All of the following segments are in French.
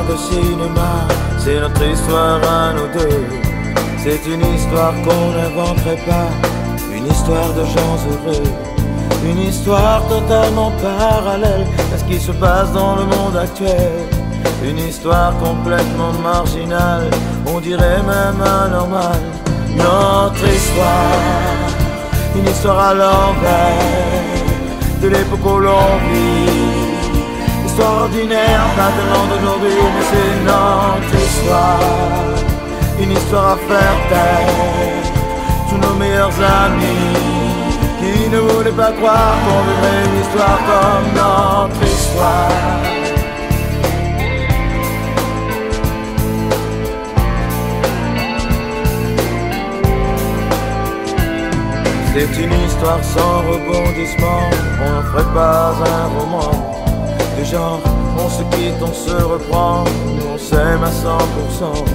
de cinéma, c'est notre histoire à nous deux. C'est une histoire qu'on n'inventerait pas, une histoire de gens heureux, une histoire totalement parallèle à ce qui se passe dans le monde actuel. Une histoire complètement marginale, on dirait même anormale. Notre histoire, une histoire à l'envers de l'époque où l'on vit. Histoire ordinaire, pas tellement d'aujourd'hui, mais c'est notre histoire. Une histoire à faire taire tous nos meilleurs amis qui ne voulaient pas croire qu'on vivrait une histoire comme notre histoire. C'est une histoire sans rebondissement, on n'en ferait pas un roman. Du genre, on se quitte, on se reprend, nous on s'aime à 100%.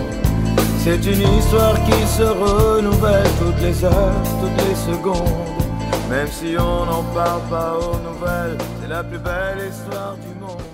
C'est une histoire qui se renouvelle toutes les heures, toutes les secondes. Même si on n'en parle pas aux nouvelles, c'est la plus belle histoire du monde.